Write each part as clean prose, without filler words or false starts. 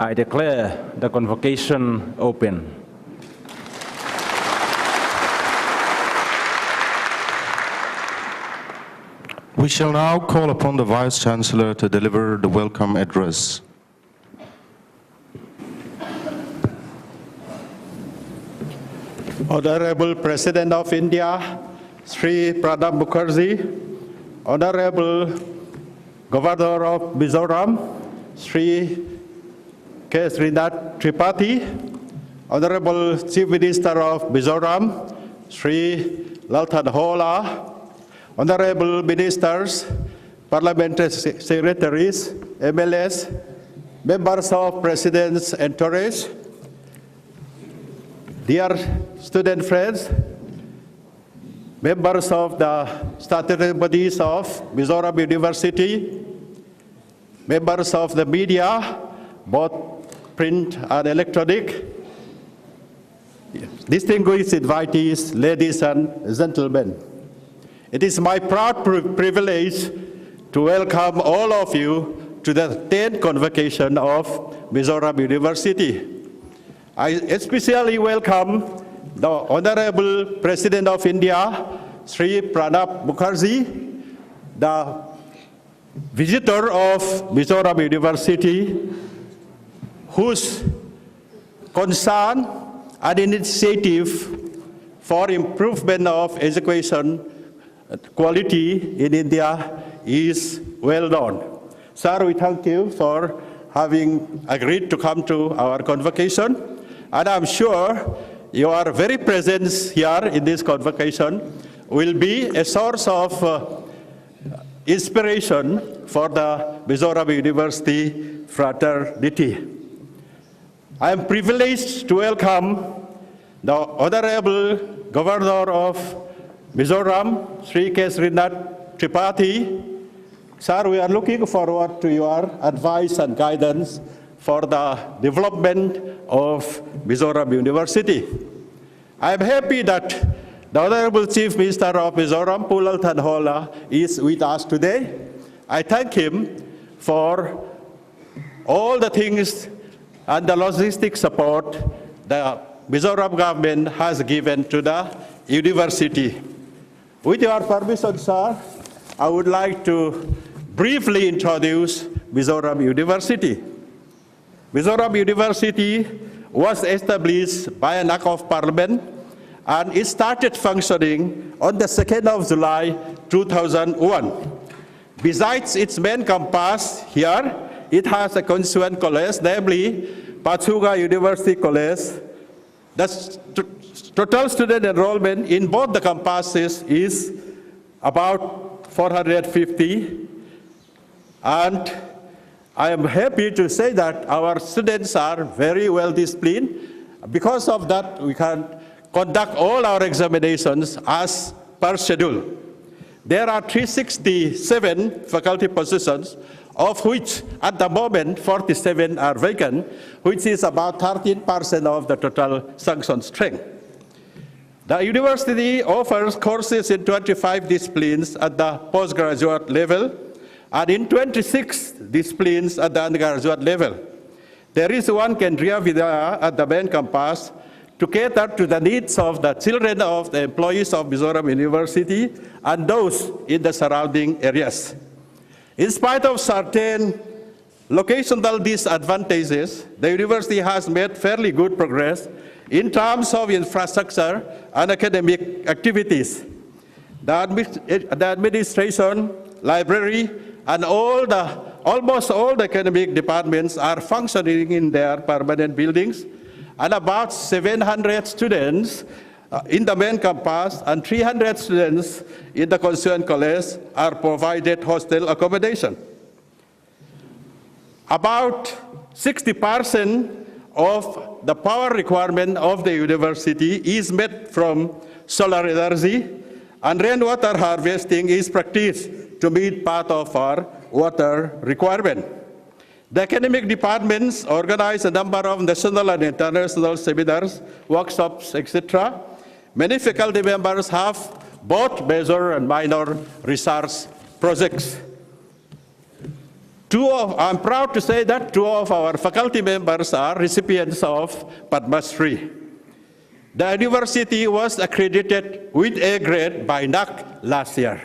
I declare the convocation open. We shall now call upon the Vice-Chancellor to deliver the welcome address. Honorable President of India, Shri Pranab Mukherjee, Honorable Governor of Mizoram, Shri Srinath Tripathi, Honorable Chief Minister of Mizoram, Shri Lalthanhola, Honorable Ministers, Parliamentary Secretaries, MLAs, Members of President's Entourage, dear student friends, members of the statutory bodies of Mizoram University, members of the media, both print and electronic, distinguished invitees, ladies and gentlemen. It is my proud privilege to welcome all of you to the 10th convocation of Mizoram University. I especially welcome the Honorable President of India, Shri Pranab Mukherjee, the visitor of Mizoram University, whose concern and initiative for improvement of education quality in India is well known. Sir, we thank you for having agreed to come to our convocation, and I'm sure your very presence here in this convocation will be a source of inspiration for the Mizoram University fraternity. I am privileged to welcome the Honorable Governor of Mizoram, Shri Srinath Tripathi. Sir, we are looking forward to your advice and guidance for the development of Mizoram University. I am happy that the Honorable Chief Minister of Mizoram, Pulal Thanhola, is with us today. I thank him for all the things and the logistic support the Mizoram government has given to the university. With your permission, sir, I would like to briefly introduce Mizoram University. Mizoram University was established by an act of parliament, and it started functioning on the 2nd of July 2001. Besides its main campus here, it has a constituent college, namely Pachuga University College. The total student enrollment in both the campuses is about 450, and I am happy to say that our students are very well disciplined. Because of that, we can conduct all our examinations as per schedule. There are 367 faculty positions, of which at the moment 47 are vacant, which is about 13% of the total sanctioned strength. The university offers courses in 25 disciplines at the postgraduate level and in 26 disciplines at the undergraduate level. There is one Kendriya Vidyalaya at the main campus to cater to the needs of the children of the employees of Mizoram University and those in the surrounding areas. In spite of certain locational disadvantages, the university has made fairly good progress in terms of infrastructure and academic activities. The administration, library, and almost all the academic departments are functioning in their permanent buildings, and about 700 students in the main campus and 300 students in the constituent college are provided hostel accommodation. About 60% of the power requirement of the university is met from solar energy, and rainwater harvesting is practiced to meet part of our water requirement. The academic departments organize a number of national and international seminars, workshops, etc. Many faculty members have both major and minor research projects. I'm proud to say that 2 of our faculty members are recipients of Padma Shri. The university was accredited with A grade by NAC last year.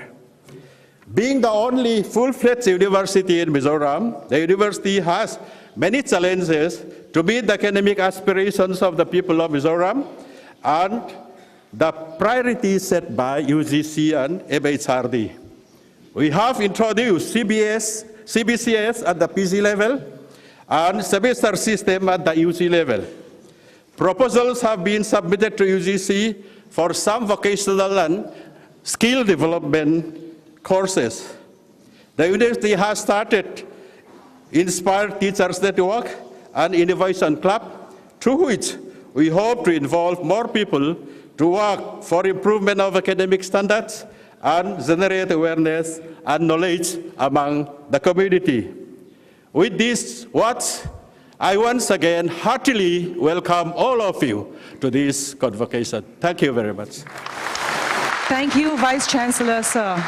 Being the only full-fledged university in Mizoram, the university has many challenges to meet the academic aspirations of the people of Mizoram and the priorities set by UGC and MHRD. We have introduced CBCS at the PG level and semester system at the UG level. Proposals have been submitted to UGC for some vocational and skill development courses. The university has started Inspired Teachers Network and Innovation Club, through which we hope to involve more people to work for improvement of academic standards and generate awareness and knowledge among the community. With these words, I once again heartily welcome all of you to this convocation. Thank you very much. Thank you, Vice Chancellor, sir.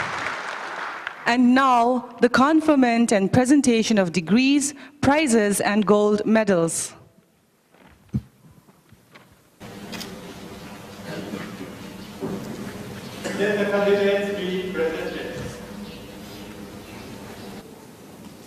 And now, the conferment and presentation of degrees, prizes, and gold medals. Let the candidates be presented.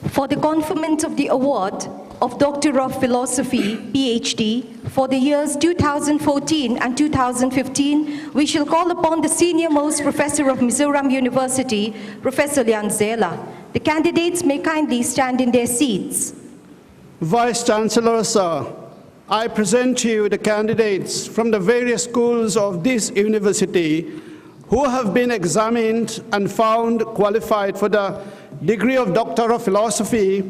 For the conferment of the award of Doctor of Philosophy, PhD, for the years 2014 and 2015, we shall call upon the senior-most professor of Mizoram University, Professor Aizawl. The candidates may kindly stand in their seats. Vice Chancellor, sir, I present to you the candidates from the various schools of this university who have been examined and found qualified for the degree of Doctor of Philosophy,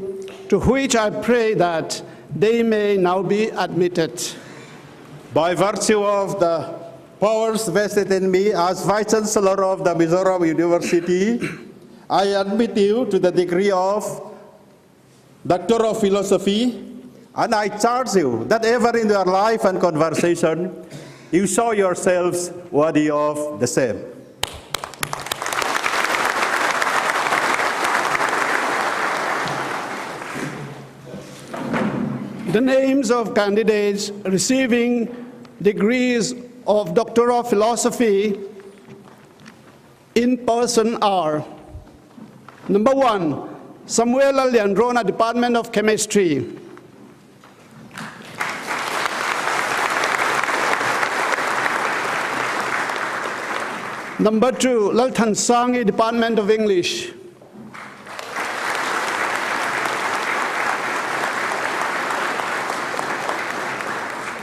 to which I pray that they may now be admitted. By virtue of the powers vested in me as Vice Chancellor of the Mizoram University, I admit you to the degree of Doctor of Philosophy, and I charge you that ever in your life and conversation, you show yourselves worthy of the same. The names of candidates receiving degrees of Doctor of Philosophy in person are: number 1, Samuel Leandrona, Department of Chemistry. Number 2, Lalthan Sangi, Department of English.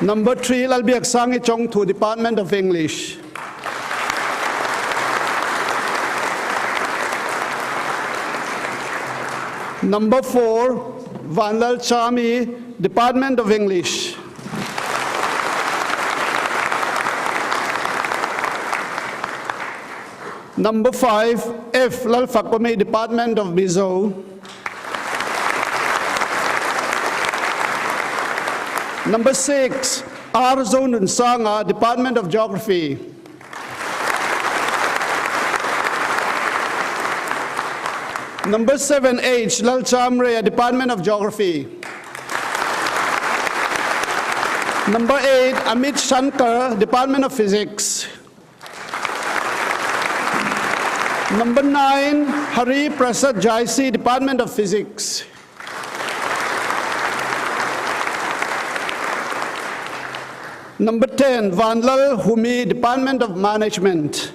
Number 3, Lalbiak Sangi Chongtu, Department of English. Number 4, Vanlal Chami, Department of English. Number 5, F. Lalfakome, Department of MZU. Number 6, Aizawl Sanga, Department of Geography. Number 7, H. Lal Chamre, Department of Geography. Number 8, Amit Shankar, Department of Physics. Number 9, Hari Prasad Jaisi, Department of Physics. Number 10, Vanlal Humi, Department of Management.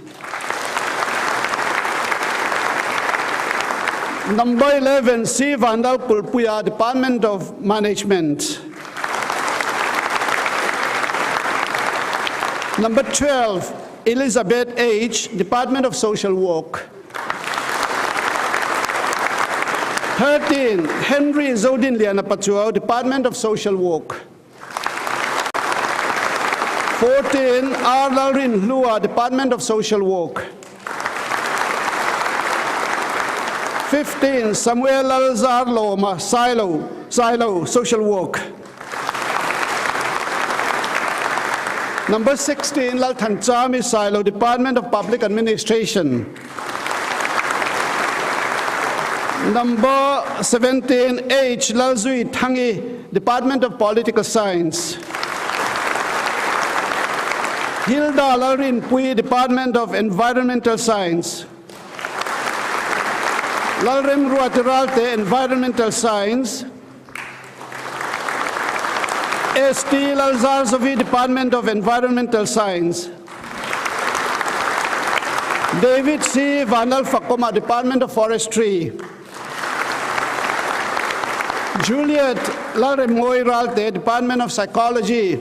Number 11, C. Vandal Kulpuya, Department of Management. Number 12, Elizabeth H., Department of Social Work. 13, Henry Zodin Lianapatuao, Department of Social Work. 14, R. Lalrin Lua, Department of Social Work. 15, Samuel Alzar Loma, Silo, Social Work. Number 16, Lalthan Chami Silo, Department of Public Administration. Number 17, H. Lalzui Tangi, Department of Political Science. Hilda Lalrin Pui, Department of Environmental Science. Lalrem Ruatiralte, Environmental Science. S.T. Lalzarzovi, Department of Environmental Science. David C. Vanal Fakoma, Department of Forestry. Juliet Lalremoy Ralte, Department of Psychology.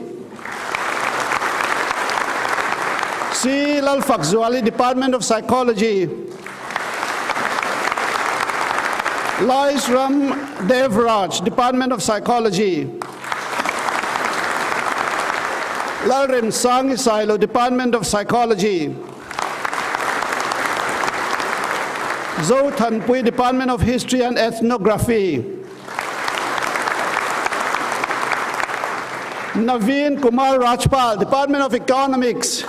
C. Lalfakzuali, Department of Psychology. Lois Ram Devraj, Department of Psychology. Lalrem Sangi Silo, Department of Psychology. Zhou Tanpui, Department of History and Ethnography. Naveen Kumar Rajpal, Department of Economics.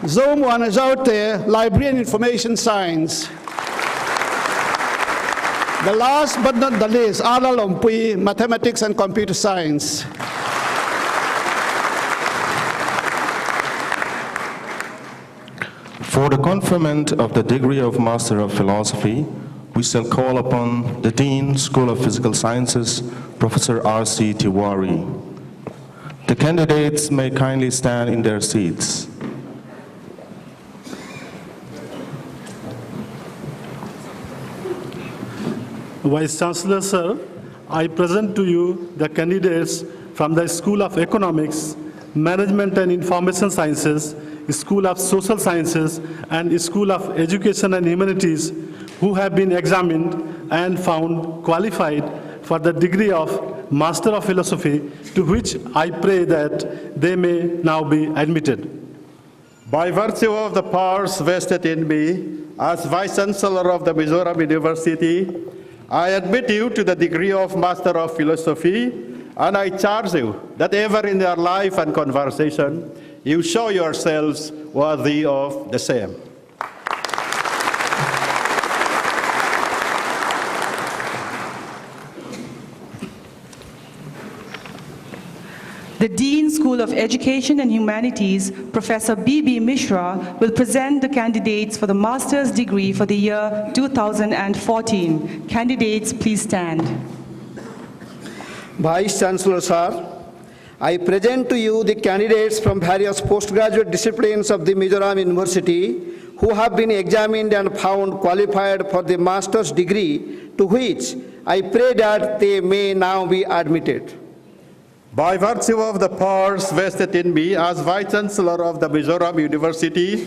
Zhou Muanazaute, Library and Information Science. The last but not the least, Ala Lompui, Mathematics and Computer Science. For the conferment of the degree of Master of Philosophy, we shall call upon the Dean, School of Physical Sciences, Professor R.C. Tiwari. The candidates may kindly stand in their seats. Vice Chancellor, sir, I present to you the candidates from the School of Economics, Management and Information Sciences, School of Social Sciences, and School of Education and Humanities, who have been examined and found qualified for the degree of Master of Philosophy, to which I pray that they may now be admitted. By virtue of the powers vested in me as Vice Chancellor of the Mizoram University, I admit you to the degree of Master of Philosophy, and I charge you that ever in your life and conversation, you show yourselves worthy of the same. The Dean, School of Education and Humanities, Professor B.B. Mishra, will present the candidates for the master's degree for the year 2014. Candidates, please stand. Vice Chancellor Sir, I present to you the candidates from various postgraduate disciplines of the Mizoram University who have been examined and found qualified for the master's degree, to which I pray that they may now be admitted. By virtue of the powers vested in me as Vice Chancellor of the Mizoram University,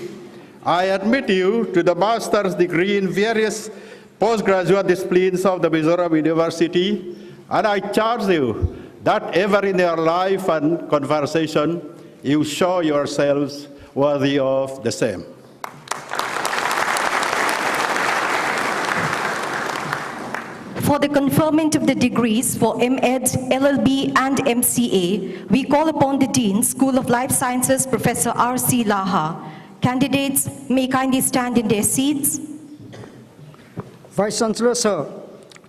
I admit you to the master's degree in various postgraduate disciplines of the Mizoram University, and I charge you that ever in your life and conversation, you show yourselves worthy of the same. For the conferment of the degrees for M.Ed, LLB, and MCA, we call upon the Dean, School of Life Sciences, Professor R.C. Laha. Candidates may kindly stand in their seats. Vice Chancellor, sir,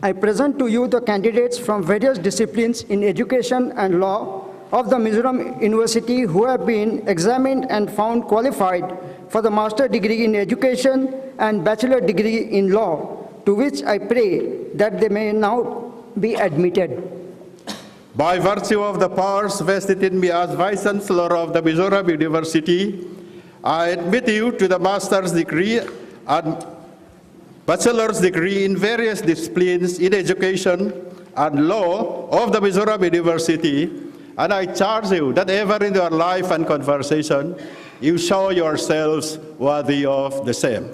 I present to you the candidates from various disciplines in education and law of the Mizoram University who have been examined and found qualified for the master's degree in education and bachelor degree in law, to which I pray that they may now be admitted. By virtue of the powers vested in me as Vice Chancellor of the Mizoram University, I admit you to the master's degree and bachelor's degree in various disciplines in education and law of the Mizoram University, and I charge you that ever in your life and conversation, you show yourselves worthy of the same.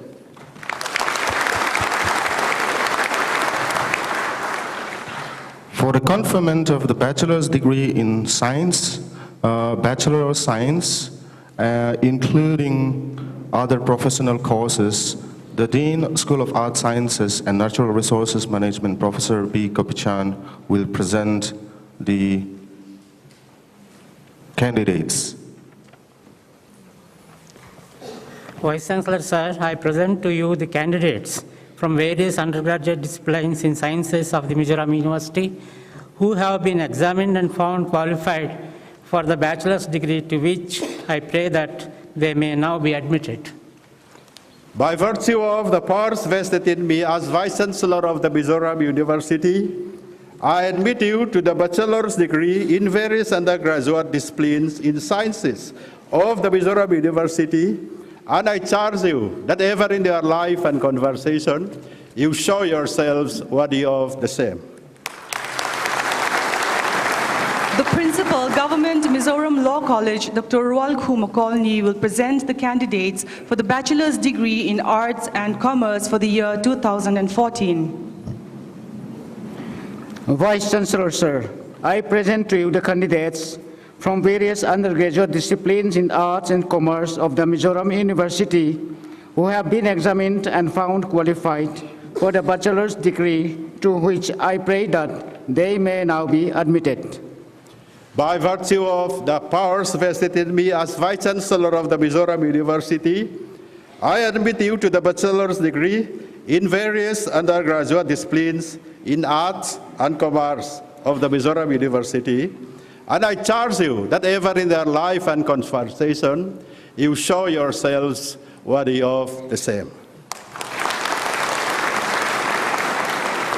For the conferment of the bachelor's degree in science, Bachelor of Science, including other professional courses, the Dean, School of Art Sciences and Natural Resources Management, Professor B. Kopichan, will present the candidates. Vice Chancellor, sir, I present to you the candidates from various undergraduate disciplines in sciences of the Mizoram University who have been examined and found qualified for the bachelor's degree, to which I pray that they may now be admitted. By virtue of the powers vested in me as Vice Chancellor of the Mizoram University, I admit you to the bachelor's degree in various undergraduate disciplines in sciences of the Mizoram University, and I charge you that ever in your life and conversation, you show yourselves worthy of the same. The Principal, Government Mizoram Law College, Dr. Mukolni, will present the candidates for the bachelor's degree in Arts and Commerce for the year 2014. Vice Chancellor, sir, I present to you the candidates from various undergraduate disciplines in Arts and Commerce of the Mizoram University who have been examined and found qualified for the bachelor's degree, to which I pray that they may now be admitted. By virtue of the powers vested in me as Vice Chancellor of the Mizoram University, I admit you to the bachelor's degree in various undergraduate disciplines in Arts and Commerce of the Mizoram University, and I charge you that ever in their life and conversation, you show yourselves worthy of the same.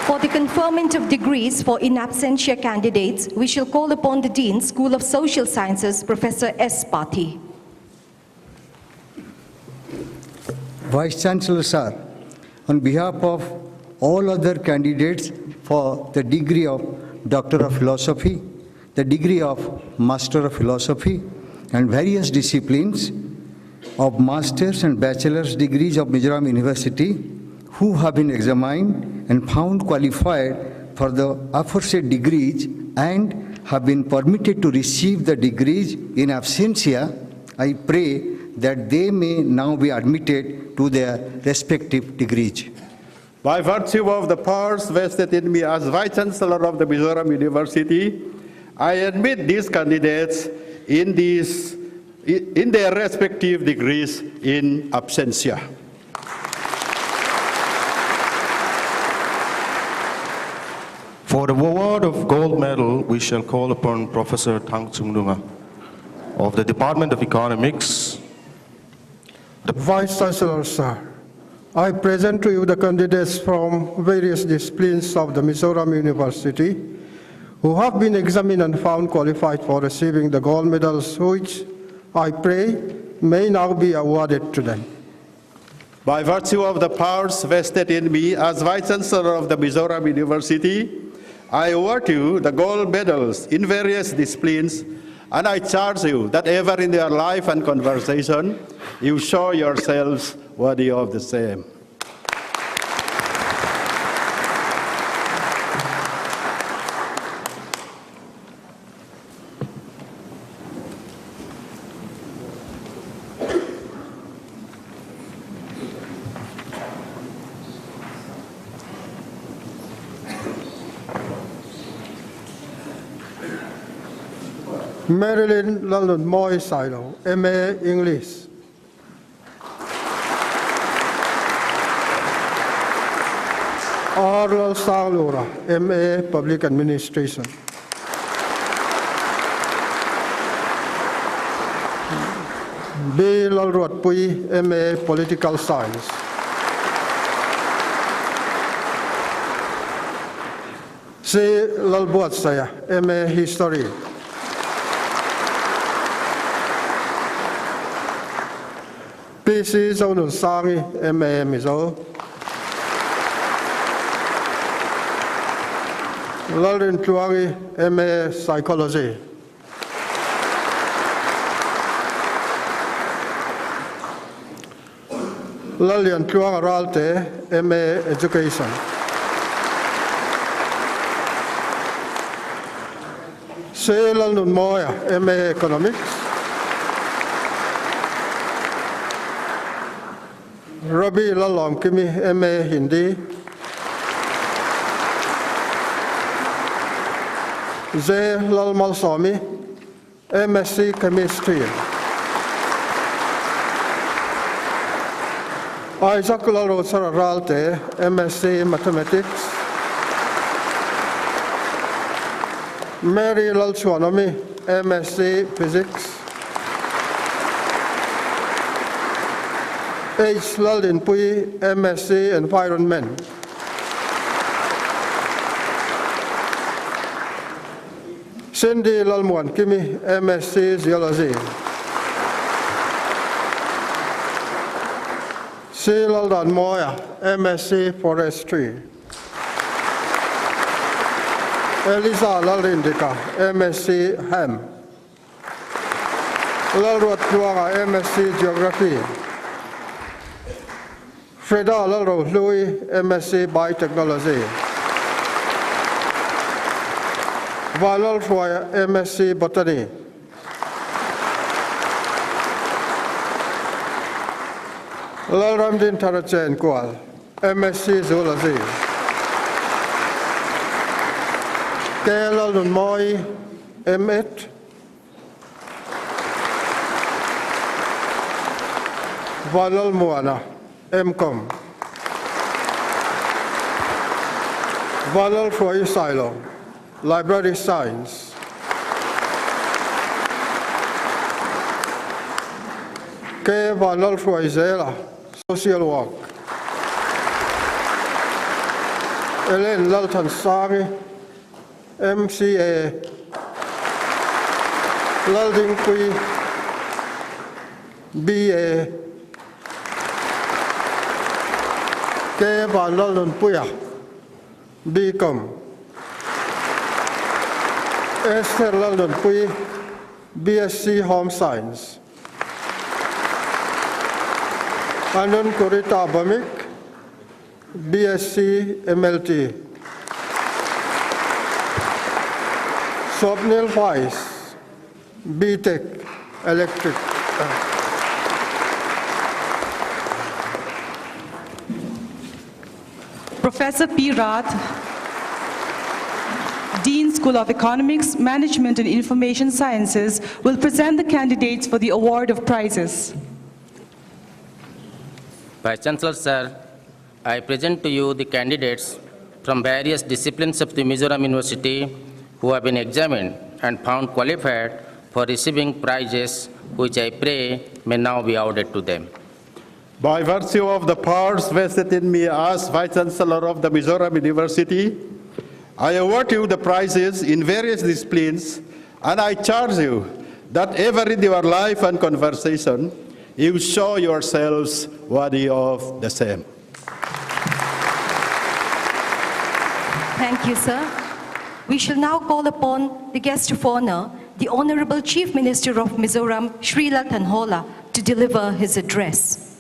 For the conferment of degrees for in absentia candidates, we shall call upon the Dean, School of Social Sciences, Professor S. Pathi. Vice Chancellor, sir, on behalf of all other candidates for the degree of Doctor of Philosophy, the degree of Master of Philosophy, and various disciplines of Master's and Bachelor's degrees of Mizoram University who have been examined and found qualified for the aforesaid degrees and have been permitted to receive the degrees in absentia, I pray that they may now be admitted to their respective degrees. By virtue of the powers vested in me as Vice Chancellor of the Mizoram University, I admit these candidates in their respective degrees in absentia. For the award of gold medal, we shall call upon Professor Thang Chung-nunga of the Department of Economics. Vice Chancellor, sir, I present to you the candidates from various disciplines of the Mizoram University who have been examined and found qualified for receiving the gold medals, which I pray may now be awarded to them. By virtue of the powers vested in me as Vice Chancellor of the Mizoram University, I award you the gold medals in various disciplines, and I charge you that ever in your life and conversation, you show yourselves worthy of the same. Marilyn London Moy Silo, MA English. Arnold Salura, MA Public Administration. B. Lalruat Pui, MA Political Science. C. Lalbuat Saya, MA History. PC Zonun Sangi, MA Mizo. Lalrin Tuangi, MA Psychology. Lalian Tuang Aralte, MA Education. Se Lalnun Moya, MA Economics. Rabi Lalom Kimi, MA Hindi. Zé Lalmal Somi, MSc Chemistry. Isaac Lalo Sararalte, MSc Mathematics. Mary Lalchuanomi, MSc Physics. H. Lalin Pui, MSc Environment. Cindy Lalmuan Kimi, MSc Geology. C. Laldan Moya, MSc Forestry. Elisa Lalindika, MSc Hem. Lalruat Luanga, MSc Geography. Freda Lalro Louis, MSc Biotechnology. Valal Foya, MSc Botany. Lalramdin Tarachen Kual, MSc Zoology. Kelal Nunmoi, M8. Valal Muana, MCom. Valal Foy Silo, Library Science. Ke Valal Foy Zela, Social Work. Ellen Laltan Sari, MCA. Lalding Kui, BA. Ke Valal Puya, BCom. Esther Laldan Pui, BSc Home Science. Anand Kurita Bamik, BSc MLT. Swapnil Weiss, BTech Electric. Professor P. Rath, Dean, School of Economics, Management and Information Sciences, will present the candidates for the award of prizes. Vice Chancellor, sir, I present to you the candidates from various disciplines of the Mizoram University who have been examined and found qualified for receiving prizes, which I pray may now be awarded to them. By virtue of the powers vested in me as Vice Chancellor of the Mizoram University, I award you the prizes in various disciplines, and I charge you that ever in your life and conversation, you show yourselves worthy of the same. Thank you, sir. We shall now call upon the guest of honor, the Honorable Chief Minister of Mizoram, Shri Pranab, to deliver his address.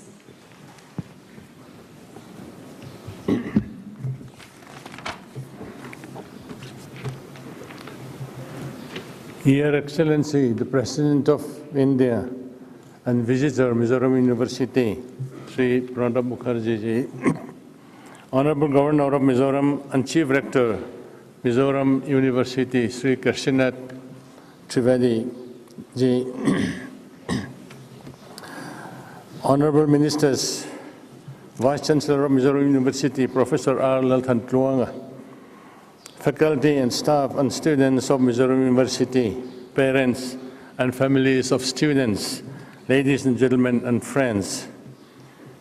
Your Excellency, the President of India and Visitor, Mizoram University, Shri Pranab Mukherjee ji, Honorable Governor of Mizoram and Chief Rector, Mizoram University, Shri Krishnath Trivedi ji, Honorable Ministers, Vice Chancellor of Mizoram University, Professor R. Lalthantluanga, faculty and staff and students of Mizoram University, parents and families of students, ladies and gentlemen and friends.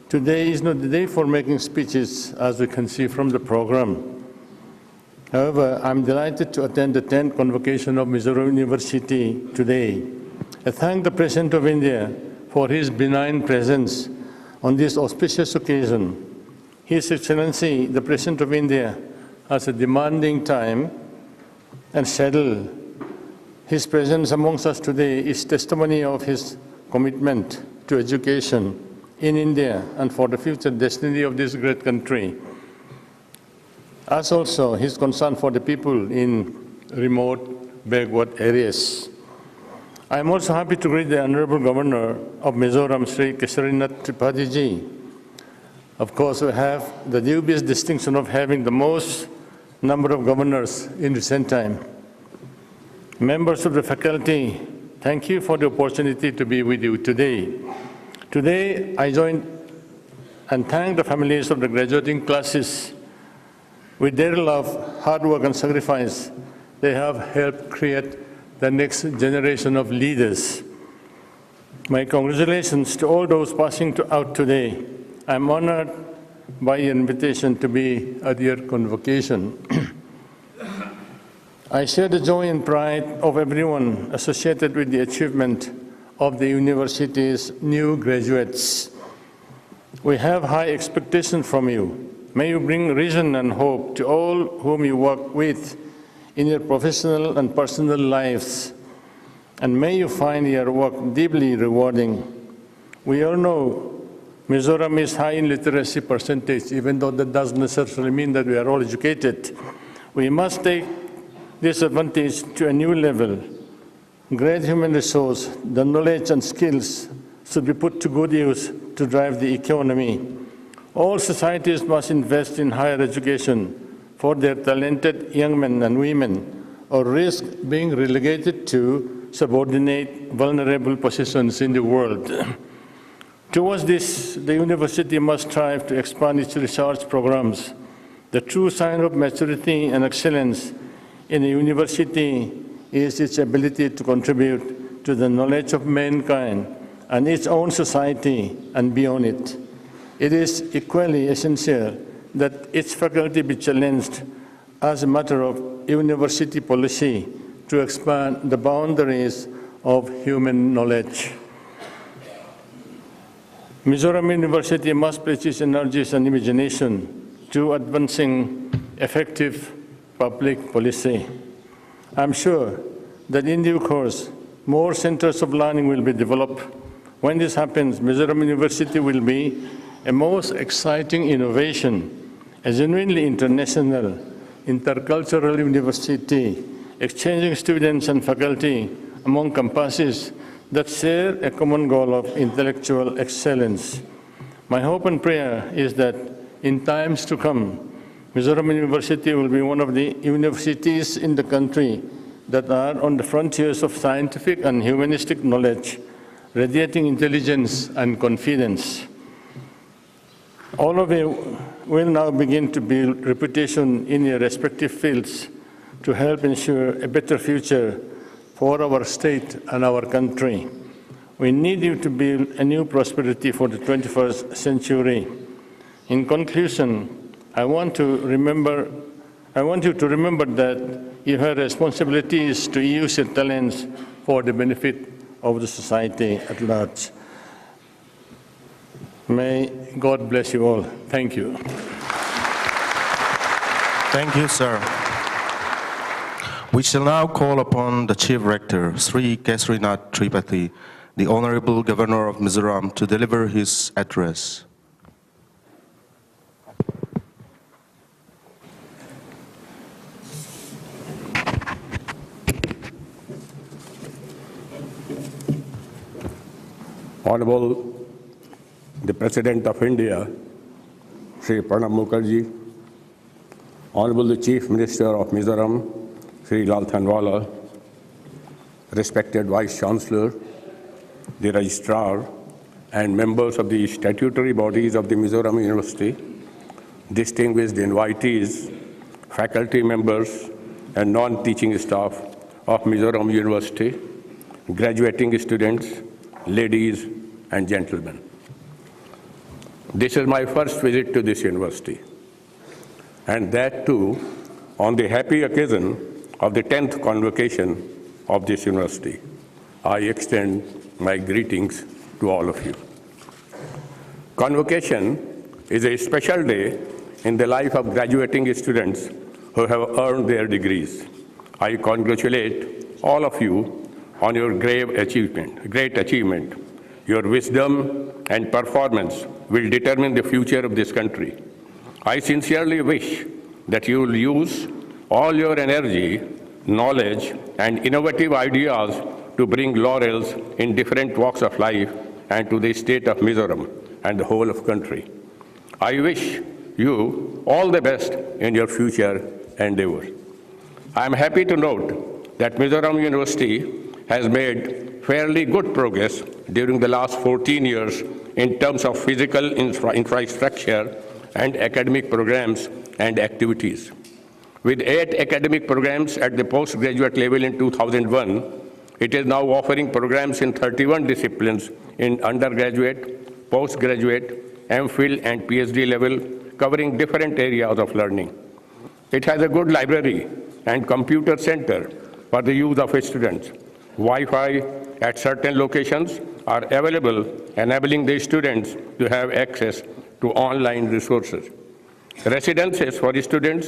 Today is not the day for making speeches, as we can see from the program. However, I'm delighted to attend the 10th Convocation of Mizoram University today. I thank the President of India for his benign presence on this auspicious occasion. His Excellency, the President of India, has a demanding time and schedule. His presence amongst us today is testimony of his commitment to education in India and for the future destiny of this great country, as also his concern for the people in remote, backward areas. I am also happy to greet the Honorable Governor of Mizoram, Sri Krishnath Trivedi ji. Of course, we have the dubious distinction of having the most number of governors in recent time. Members of the faculty, thank you for the opportunity to be with you today. Today, I join and thank the families of the graduating classes. With their love, hard work, and sacrifice, they have helped create the next generation of leaders. My congratulations to all those passing out today. I'm honored by your invitation to be at your convocation. I share the joy and pride of everyone associated with the achievement of the university's new graduates. We have high expectations from you. May you bring reason and hope to all whom you work with in your professional and personal lives, and may you find your work deeply rewarding. We all know Mizoram is high in literacy percentage, even though that doesn't necessarily mean that we are all educated. We must take this advantage to a new level. Great human resource, the knowledge and skills should be put to good use to drive the economy. All societies must invest in higher education for their talented young men and women, or risk being relegated to subordinate, vulnerable positions in the world. Towards this, the university must strive to expand its research programs. The true sign of maturity and excellence in a university is its ability to contribute to the knowledge of mankind and its own society and beyond it. It is equally essential that its faculty be challenged as a matter of university policy to expand the boundaries of human knowledge. Mizoram University must place its energies and imagination to advancing effective public policy. I'm sure that in due course, more centers of learning will be developed. When this happens, Mizoram University will be a most exciting innovation, a genuinely international, intercultural university, exchanging students and faculty among campuses that share a common goal of intellectual excellence. My hope and prayer is that in times to come, Mizoram University will be one of the universities in the country that are on the frontiers of scientific and humanistic knowledge, radiating intelligence and confidence. All of you will now begin to build reputation in your respective fields to help ensure a better future for our state and our country. We need you to build a new prosperity for the 21st century. In conclusion, I want you to remember that you have responsibilities to use your talents for the benefit of the society at large. May God bless you all. Thank you. Thank you, sir. We shall now call upon the Chief Rector, Sri Kesrinath Tripathi, the Honorable Governor of Mizoram, to deliver his address. Honorable the President of India, Shri Pranab Mukherjee, Honorable the Chief Minister of Mizoram, Shri Lalthanwala, respected Vice Chancellor, the Registrar, and members of the statutory bodies of the Mizoram University, distinguished invitees, faculty members, and non-teaching staff of Mizoram University, graduating students, ladies and gentlemen. This is my first visit to this university, and that too on the happy occasion of the 10th convocation of this university. I extend my greetings to all of you. Convocation is a special day in the life of graduating students who have earned their degrees. I congratulate all of you on your great achievement. Your wisdom and performance will determine the future of this country. I sincerely wish that you will use all your energy, knowledge, and innovative ideas to bring laurels in different walks of life and to the state of Mizoram and the whole of country. I wish you all the best in your future endeavors. I am happy to note that Mizoram University has made fairly good progress during the last 14 years in terms of physical infrastructure and academic programs and activities. With 8 academic programs at the postgraduate level in 2001, it is now offering programs in 31 disciplines in undergraduate, postgraduate, MPhil, and PhD level, covering different areas of learning. It has a good library and computer center for the use of students. Wi-Fi at certain locations are available, enabling the students to have access to online resources. Residences for students,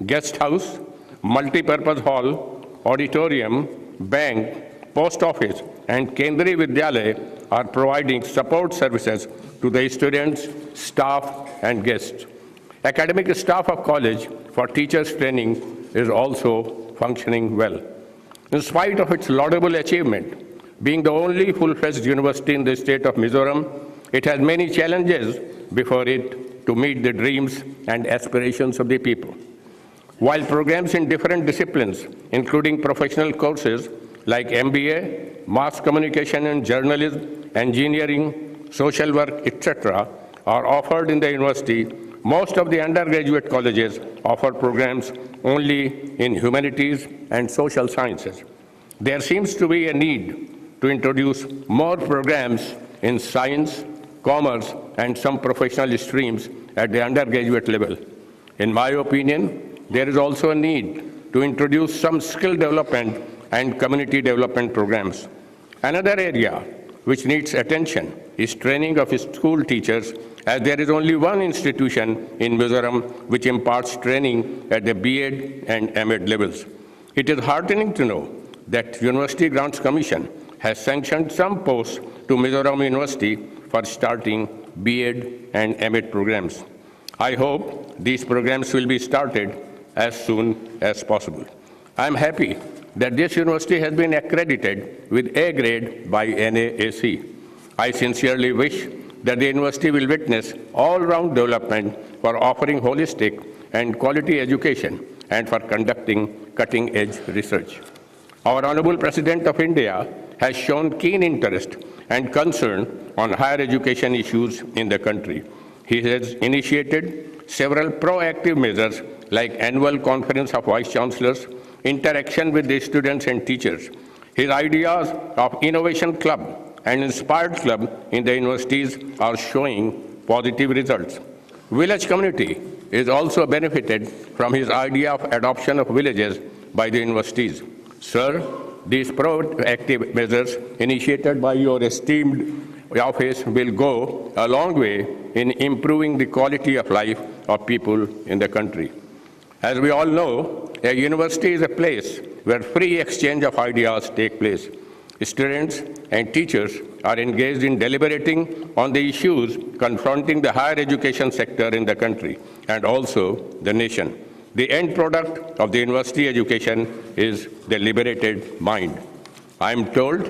guest house, multipurpose hall, auditorium, bank, post office, and Kendriya Vidyalaya are providing support services to the students, staff, and guests. Academic staff of college for teachers training is also functioning well. In spite of its laudable achievement, being the only full-fledged university in the state of Mizoram, it has many challenges before it to meet the dreams and aspirations of the people. While programs in different disciplines, including professional courses like MBA, mass communication and journalism, engineering, social work, etc., are offered in the university, most of the undergraduate colleges offer programs only in humanities and social sciences. There seems to be a need to introduce more programs in science, commerce, and some professional streams at the undergraduate level. In my opinion, there is also a need to introduce some skill development and community development programs. Another area which needs attention is training of school teachers, as there is only one institution in Mizoram which imparts training at the B.Ed and M.Ed levels. It is heartening to know that University Grants Commission has sanctioned some posts to Mizoram University for starting B.Ed and M.Ed programs. I hope these programs will be started as soon as possible. I am happy that this university has been accredited with A grade by NAAC. I sincerely wish that the university will witness all-round development for offering holistic and quality education and for conducting cutting-edge research. Our Honorable President of India has shown keen interest and concern on higher education issues in the country. He has initiated several proactive measures like annual conference of Vice Chancellors, interaction with the students and teachers. His ideas of Innovation Club and Inspired Club in the universities are showing positive results. Village community is also benefited from his idea of adoption of villages by the universities. Sir, these proactive measures initiated by your esteemed office will go a long way in improving the quality of life of people in the country. As we all know, a university is a place where free exchange of ideas take place. Students and teachers are engaged in deliberating on the issues confronting the higher education sector in the country and also the nation. The end product of the university education is the liberated mind. I am told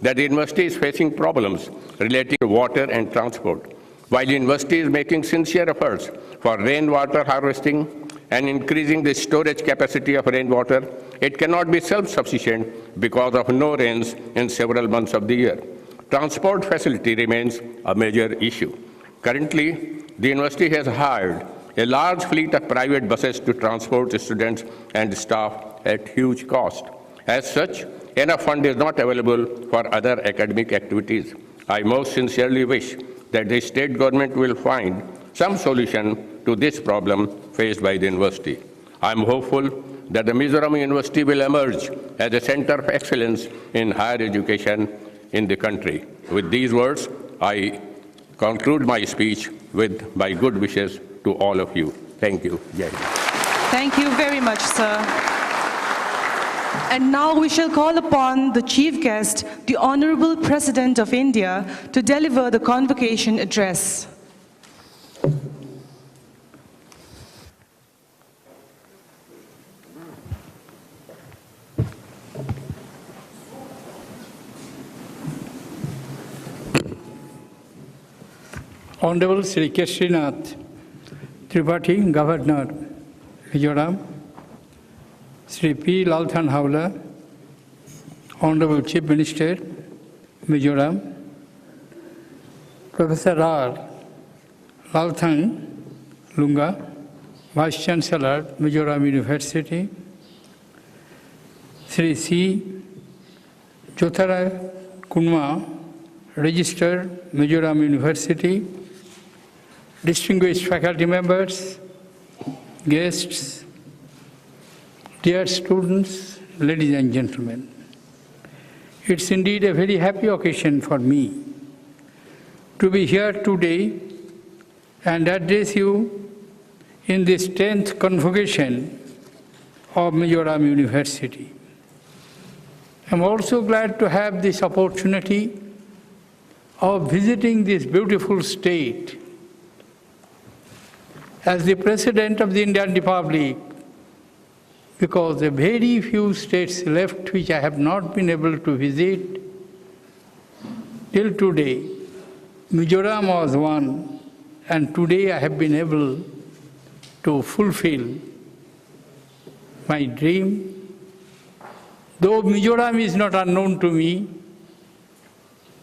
that the university is facing problems relating to water and transport. While the university is making sincere efforts for rainwater harvesting and increasing the storage capacity of rainwater, it cannot be self-sufficient because of no rains in several months of the year. Transport facility remains a major issue. Currently, the university has hired a large fleet of private buses to transport students and staff at huge cost. As such, enough fund is not available for other academic activities. I most sincerely wish that the state government will find some solution to this problem faced by the university. I am hopeful that the Mizoram University will emerge as a center of excellence in higher education in the country. With these words, I conclude my speech with my good wishes to all of you. Thank you. Jai Hind. Thank you very much, sir. And now we shall call upon the chief guest, the Honorable President of India, to deliver the convocation address. Honorable Shri Keshrinath Tripathi, Governor, Mizoram, Shri P. Lalthan Hawla, Honorable Chief Minister, Mizoram, Professor R. Lalthang Lunga, Vice Chancellor, Mizoram University, Shri C. Jothara Kunma, Registrar, Mizoram University, distinguished faculty members, guests, dear students, ladies and gentlemen. It's indeed a very happy occasion for me to be here today and address you in this 10th convocation of Mizoram University. I'm also glad to have this opportunity of visiting this beautiful state. As the President of the Indian Republic, because there are very few states left which I have not been able to visit till today. Mizoram was one, and today I have been able to fulfill my dream. Though Mizoram is not unknown to me,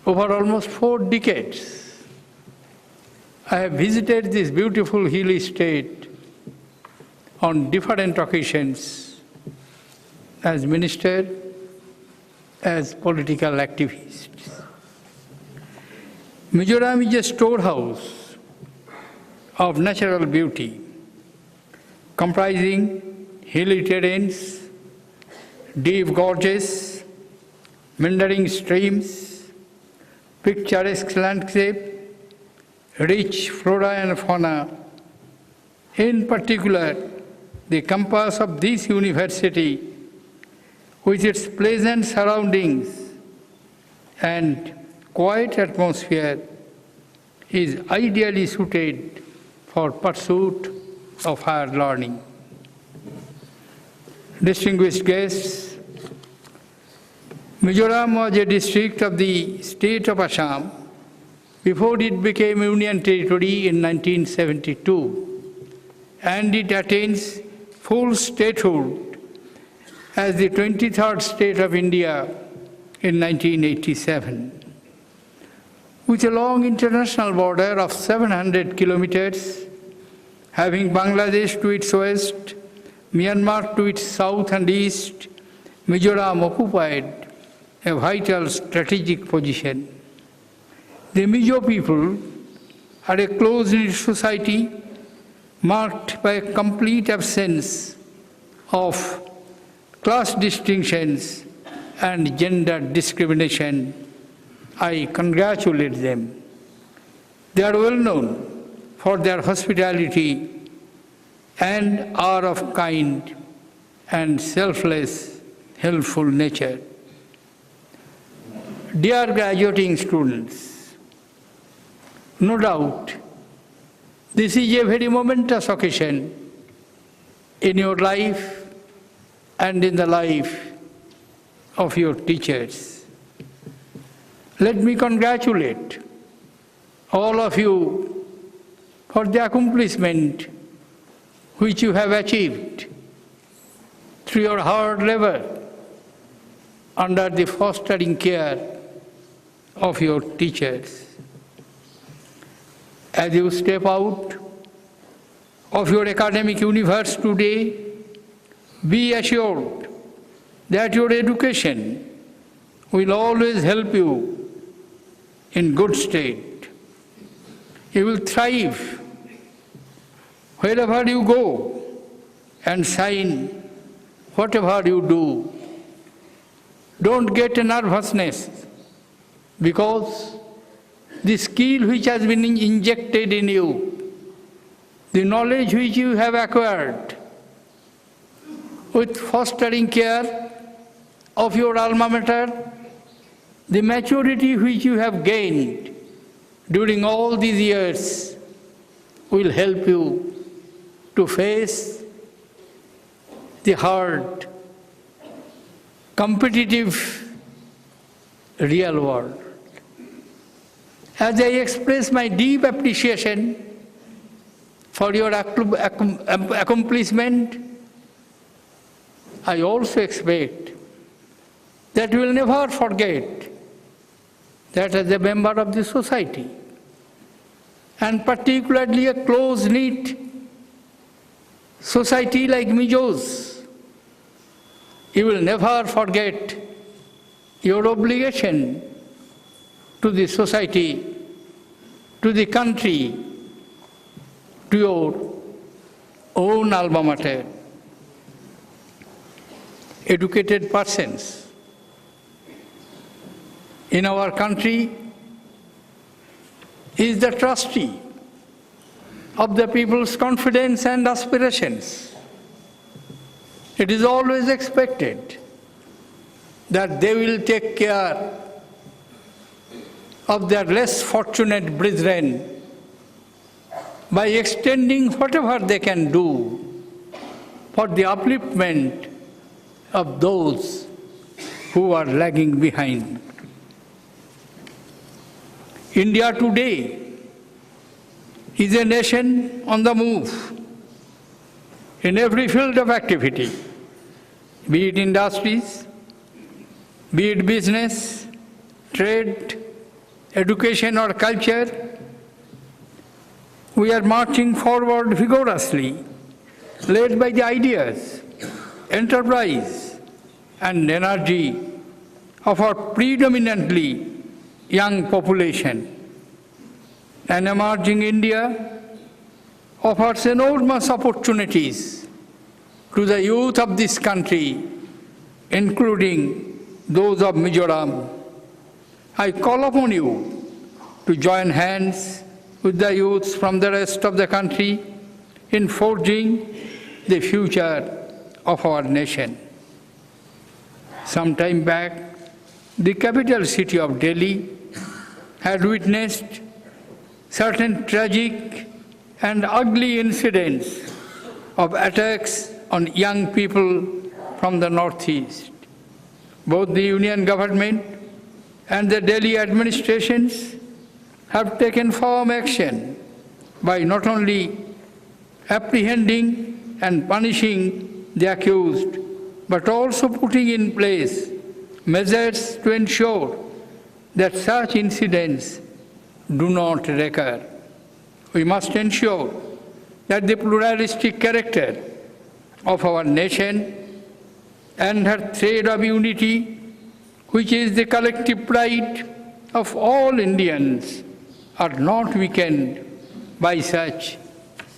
over almost 4 decades, I have visited this beautiful hilly state on different occasions as minister, as political activist. Mizoram is a storehouse of natural beauty, comprising hilly terrains, deep gorges, meandering streams, picturesque landscape, rich flora and fauna. In particular, the campus of this university, with its pleasant surroundings and quiet atmosphere, is ideally suited for pursuit of higher learning. Distinguished guests, Mizoram was a district of the state of Assam before it became Union Territory in 1972, and it attains full statehood as the 23rd state of India in 1987. With a long international border of 700 kilometers, having Bangladesh to its west, Myanmar to its south and east, Mizoram occupied a vital strategic position. The Mizo people are a close-knit society marked by a complete absence of class distinctions and gender discrimination. I congratulate them. They are well known for their hospitality and are of kind and selfless, helpful nature. Dear graduating students, no doubt this is a very momentous occasion in your life and in the life of your teachers. Let me congratulate all of you for the accomplishment which you have achieved through your hard labor under the fostering care of your teachers. As you step out of your academic universe today, be assured that your education will always help you in good state. You will thrive wherever you go and shine whatever you do. Don't get a nervousness because the skill which has been injected in you, the knowledge which you have acquired with fostering care of your alma mater, the maturity which you have gained during all these years will help you to face the hard, competitive real world. As I express my deep appreciation for your accomplishment, I also expect that you will never forget that as a member of the society, and particularly a close-knit society like Mizo's, you will never forget your obligation to the society, to the country, to your own alma mater. Educated persons in our country is the trustee of the people's confidence and aspirations. It is always expected that they will take care of their less fortunate brethren by extending whatever they can do for the upliftment of those who are lagging behind. India today is a nation on the move in every field of activity, be it industries, be it business, trade, education or culture. We are marching forward vigorously, led by the ideas, enterprise, and energy of our predominantly young population. An emerging India offers enormous opportunities to the youth of this country, including those of Mizoram. I call upon you to join hands with the youths from the rest of the country in forging the future of our nation. Some time back, the capital city of Delhi had witnessed certain tragic and ugly incidents of attacks on young people from the northeast. Both the union government and the Delhi administrations have taken firm action by not only apprehending and punishing the accused, but also putting in place measures to ensure that such incidents do not recur. We must ensure that the pluralistic character of our nation and her thread of unity, which is the collective pride of all Indians, are not weakened by such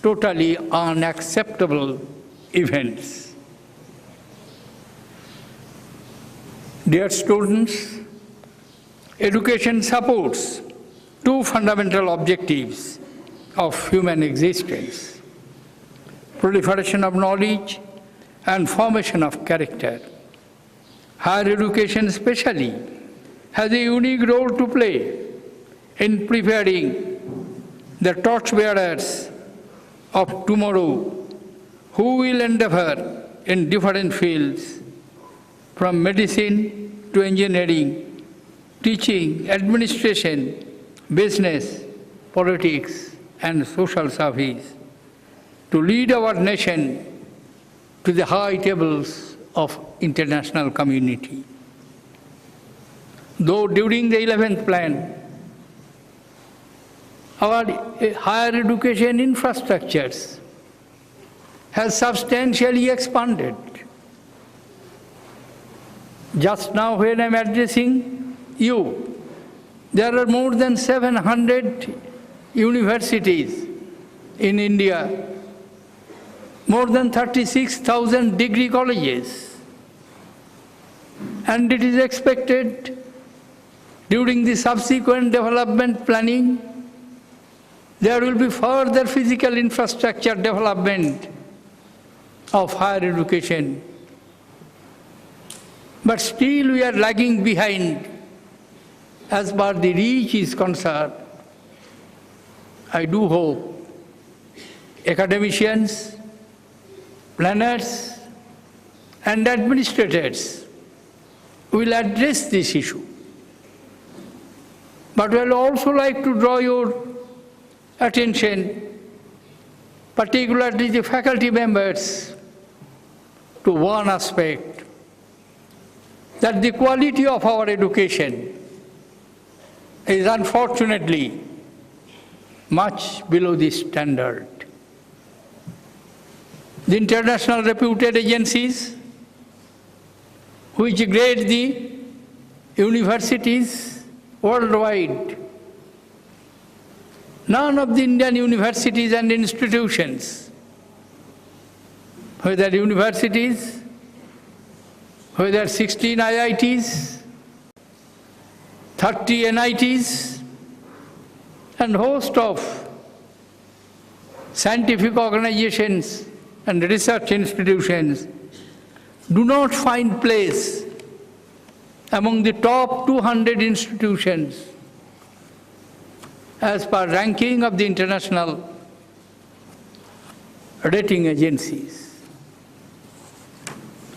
totally unacceptable events. Dear students, education supports two fundamental objectives of human existence: proliferation of knowledge and formation of character. Higher education especially has a unique role to play in preparing the torchbearers of tomorrow who will endeavor in different fields, from medicine to engineering, teaching, administration, business, politics, and social service, to lead our nation to the high tables of international community. Though during the 11th plan, our higher education infrastructures has substantially expanded. Just now when I'm addressing you, there are more than 700 universities in India, more than 36,000 degree colleges, and it is expected during the subsequent development planning there will be further physical infrastructure development of higher education. But still we are lagging behind as far the reach is concerned. I do hope academicians, planners, and administrators will address this issue. But I would also like to draw your attention, particularly the faculty members, to one aspect, that the quality of our education is unfortunately much below the standard. The international reputed agencies which grade the universities worldwide, none of the Indian universities and institutions, whether universities, whether 16 IITs, 30 NITs, and host of scientific organizations and research institutions, do not find place among the top 200 institutions as per ranking of the international rating agencies.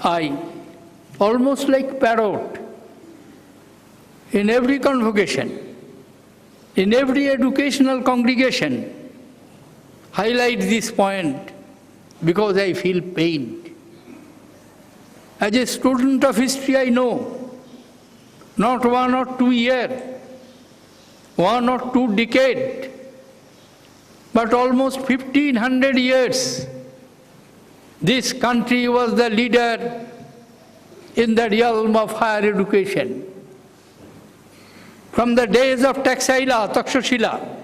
I, almost like parrot, in every convocation, in every educational congregation, highlight this point because I feel pained. As a student of history, I know not 1 or 2 years, 1 or 2 decades, but almost 1500 years, this country was the leader in the realm of higher education. From the days of Taxila, Takshashila,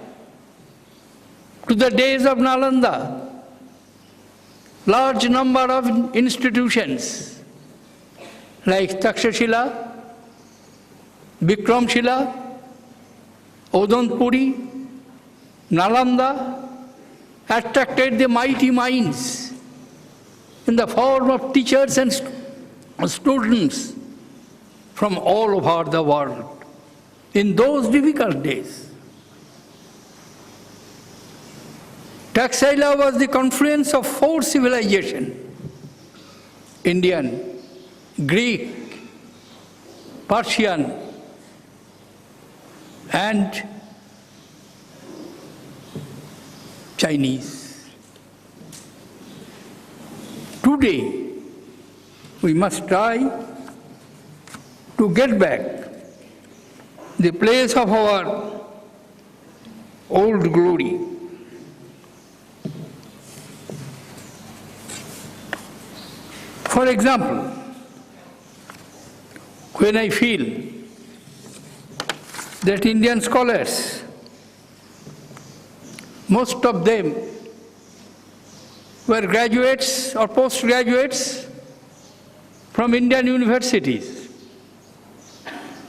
to the days of Nalanda, large number of institutions like Takshashila, Bikramshila, Odonpuri, Nalanda attracted the mighty minds in the form of teachers and students from all over the world in those difficult days. Taxila was the confluence of 4 civilizations: Indian, Greek, Persian, and Chinese. today we must try to get back the place of our old glory. For example, when I feel that Indian scholars, most of them were graduates or postgraduates from Indian universities,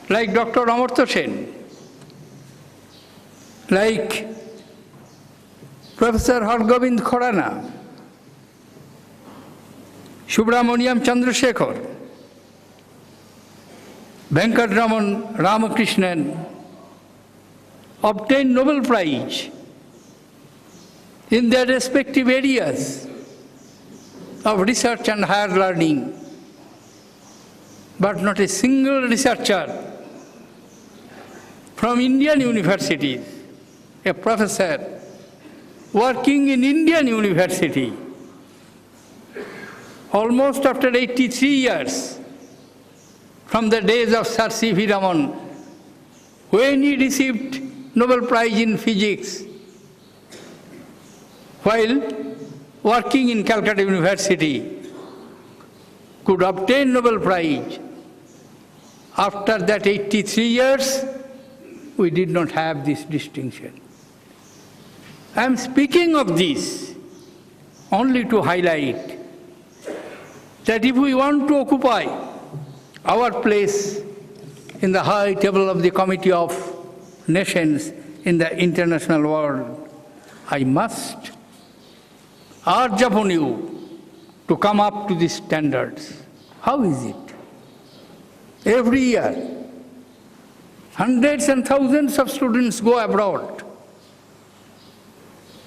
like Dr. Amartya Sen, like Professor Hargobind Khorana, Subramaniam Chandrasekhar, Venkatraman Ramakrishnan, obtained Nobel Prize in their respective areas of research and higher learning, but not a single researcher from Indian universities, a professor working in Indian university, almost after 83 years from the days of Sir C.V. Raman, when he received Nobel Prize in Physics while working in Calcutta University, could obtain Nobel Prize. After that 83 years, we did not have this distinction. I am speaking of this only to highlight that if we want to occupy our place in the high table of the Committee of Nations in the international world, I must urge upon you to come up to these standards. How is it? Every year, hundreds and thousands of students go abroad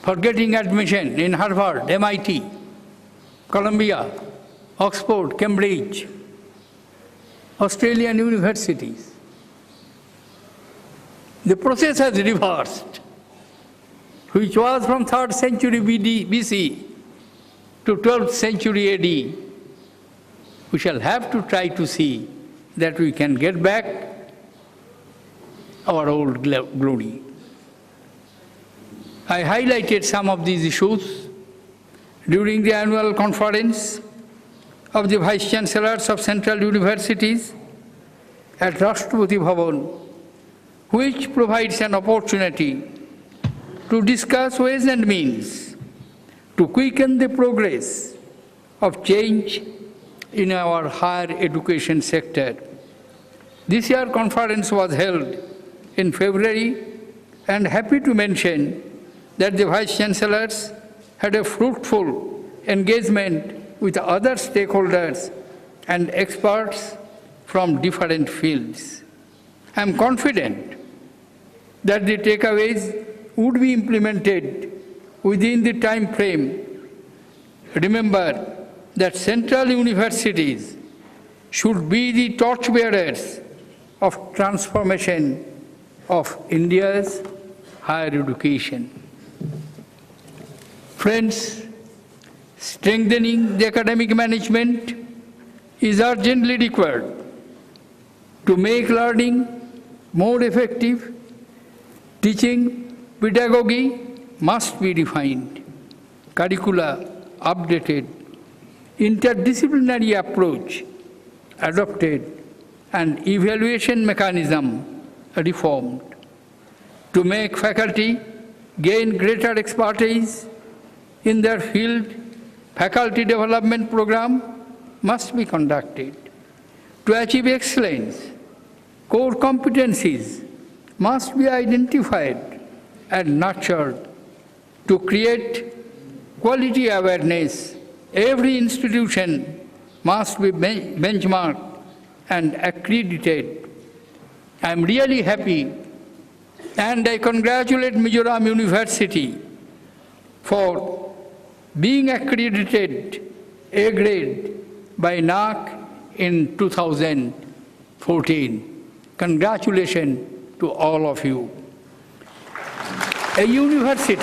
for getting admission in Harvard, MIT, Columbia, Oxford, Cambridge, Australian universities. The process has reversed, which was from 3rd century BC to 12th century AD. We shall have to try to see that we can get back our old glory. I highlighted some of these issues during the annual conference of the Vice Chancellors of Central Universities at Rashtrapati Bhavan, which provides an opportunity to discuss ways and means to quicken the progress of change in our higher education sector. This year's conference was held in February, and happy to mention that the Vice Chancellors had a fruitful engagement with other stakeholders and experts from different fields. I am confident that the takeaways would be implemented within the time frame. Remember that central universities should be the torchbearers of transformation of India's higher education. Friends, strengthening the academic management is urgently required to make learning more effective. Teaching pedagogy must be refined, curricula updated, interdisciplinary approach adopted, and evaluation mechanism reformed. To make faculty gain greater expertise in their field, faculty development program must be conducted. To achieve excellence, core competencies must be identified and nurtured. To create quality awareness, every institution must be benchmarked and accredited. I am really happy and I congratulate Mizoram University for being accredited A grade by NAAC in 2014. Congratulations to all of you. A university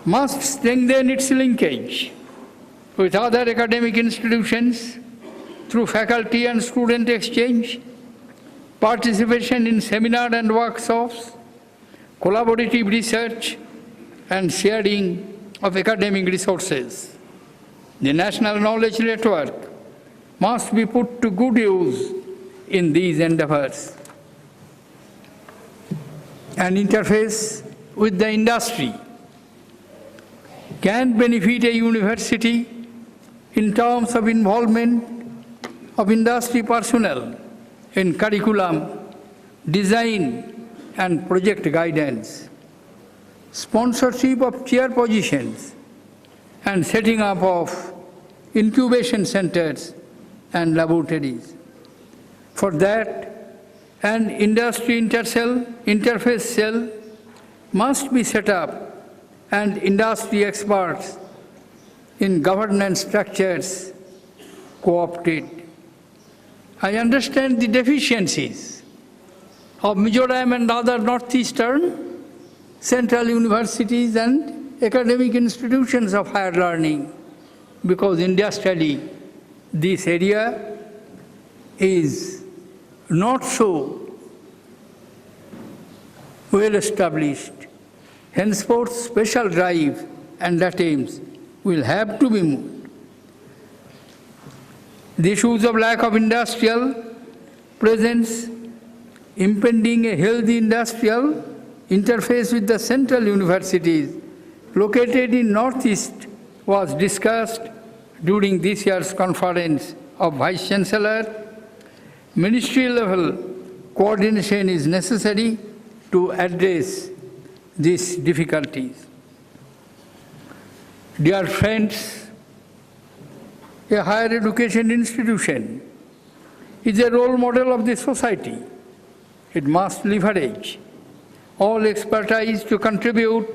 must strengthen its linkage with other academic institutions through faculty and student exchange, participation in seminar and workshops, collaborative research, and sharing of academic resources. The National Knowledge Network must be put to good use in these endeavors. An interface with the industry can benefit a university in terms of involvement of industry personnel in curriculum, design, and project guidance, sponsorship of chair positions, and setting up of incubation centers and laboratories. For that, an industry interface cell must be set up and industry experts in governance structures co-opted. I understand the deficiencies of Mizoram and other northeastern central universities and academic institutions of higher learning, because industrially this area is not so well established. Henceforth, special drive and attempts will have to be moved. The issues of lack of industrial presence, impending a healthy industrial interface with the central universities located in Northeast was discussed during this year's conference of Vice Chancellor. Ministerial level coordination is necessary to address these difficulties. Dear friends, a higher education institution is a role model of the society. It must leverage all expertise to contribute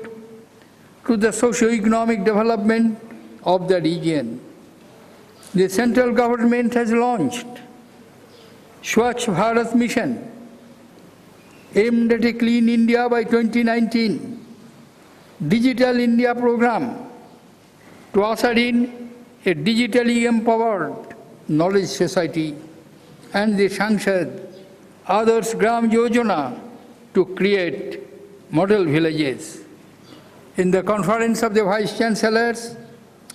to the socio-economic development of the region. The central government has launched Swachh Bharat Mission, aimed at a clean India by 2019, Digital India program to usher in a digitally empowered knowledge society, and the Sanksad Adarsh Gram Yojana to create model villages. In the conference of the Vice Chancellors,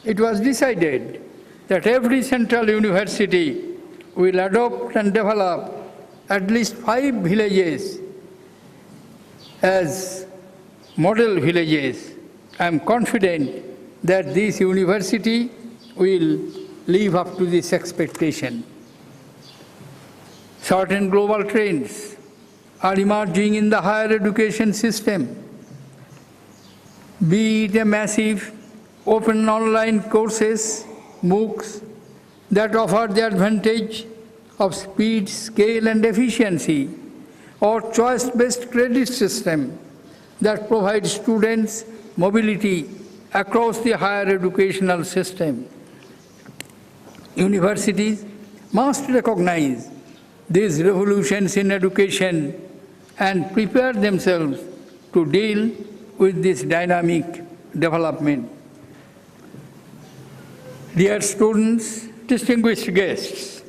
it was decided that every central university will adopt and develop at least 5 villages as model villages. I am confident that this university will live up to this expectation. Certain global trends are emerging in the higher education system, be it a massive open online courses, MOOCs, that offer the advantage of speed, scale, and efficiency, or choice-based credit system that provides students mobility across the higher educational system. Universities must recognize these revolutions in education and prepare themselves to deal with this dynamic development. Dear students, distinguished guests,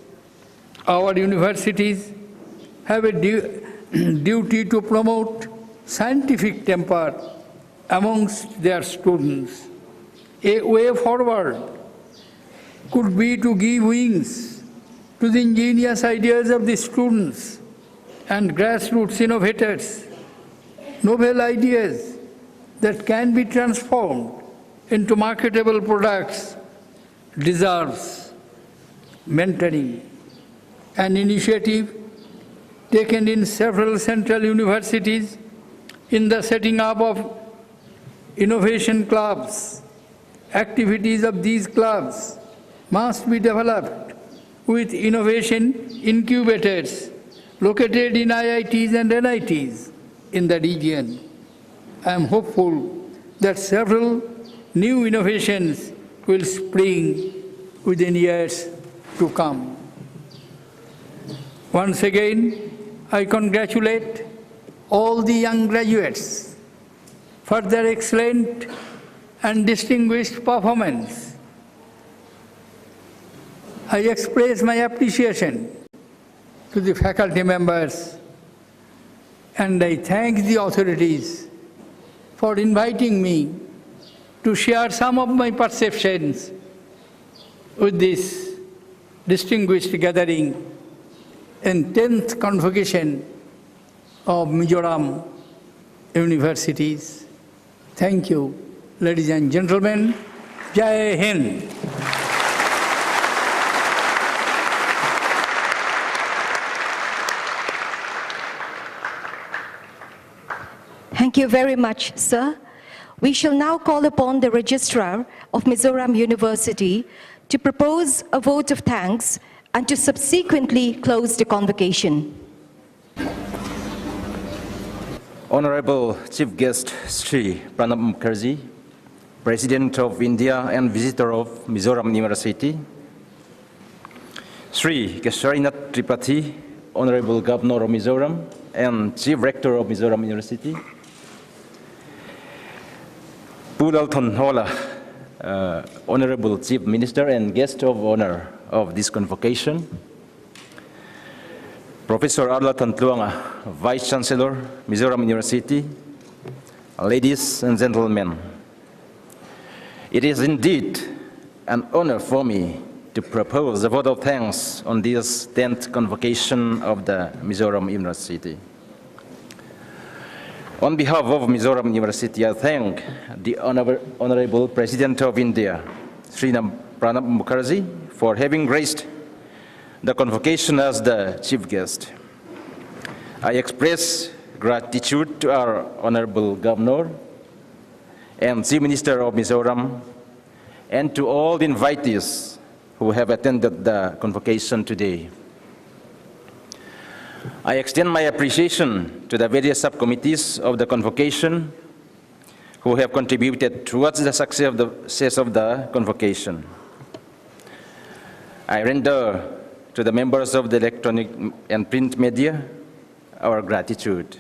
our universities have a duty to promote scientific temper amongst their students. A way forward could be to give wings to the ingenious ideas of the students and grassroots innovators. Novel ideas that can be transformed into marketable products deserves mentoring. An initiative taken in several central universities in the setting up of innovation clubs. Activities of these clubs must be developed with innovation incubators located in IITs and NITs in the region. I am hopeful that several new innovations will spring within years to come. Once again, I congratulate all the young graduates for their excellent and distinguished performance. I express my appreciation to the faculty members, and I thank the authorities for inviting me to share some of my perceptions with this distinguished gathering in 10th Convocation of Mizoram universities. Thank you, ladies and gentlemen. Jai Hind. Thank you very much, sir. We shall now call upon the Registrar of Mizoram University to propose a vote of thanks and to subsequently close the convocation. Honorable Chief Guest Shri Pranab Mukherjee, President of India and Visitor of Mizoram University, Shri Kesharinath Tripathi, Honorable Governor of Mizoram and Chief Rector of Mizoram University, Pudalthon Hola, Honorable Chief Minister and Guest of Honor of this convocation, Professor Arlatan Tluanga, Vice Chancellor, Mizoram University, ladies and gentlemen, it is indeed an honor for me to propose a vote of thanks on this 10th convocation of the Mizoram University. On behalf of Mizoram University, I thank the Honorable President of India, Shri Pranab Mukherjee, for having graced the convocation as the chief guest. I express gratitude to our Honorable Governor and Chief Minister of Mizoram, and to all the invitees who have attended the convocation today. I extend my appreciation to the various subcommittees of the convocation who have contributed towards the success of the convocation. I render to the members of the electronic and print media our gratitude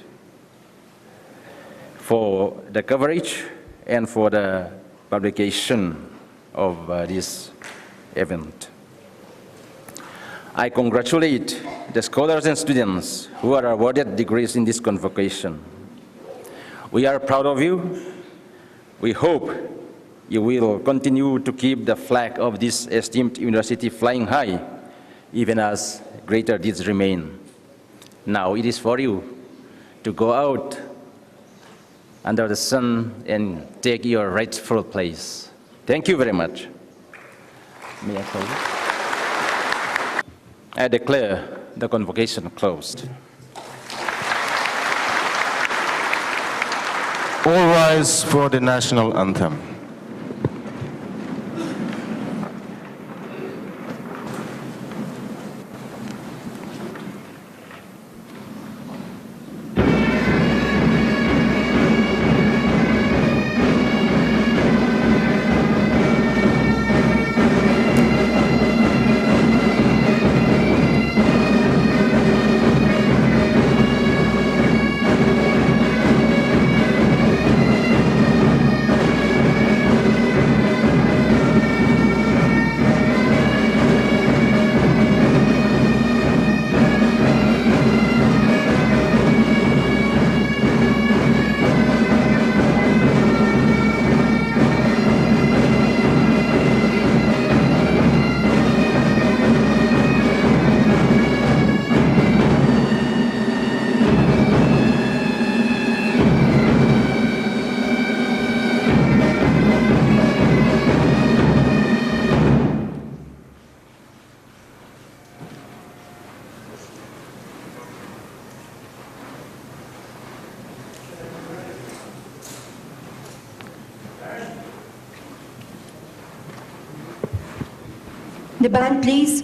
for the coverage and for the publication of this event. I congratulate the scholars and students who are awarded degrees in this convocation. We are proud of you. We hope you will continue to keep the flag of this esteemed university flying high, even as greater deeds remain. Now it is for you to go out under the sun and take your rightful place. Thank you very much. May I close it? I declare the convocation closed. All rise for the national anthem. The band, please.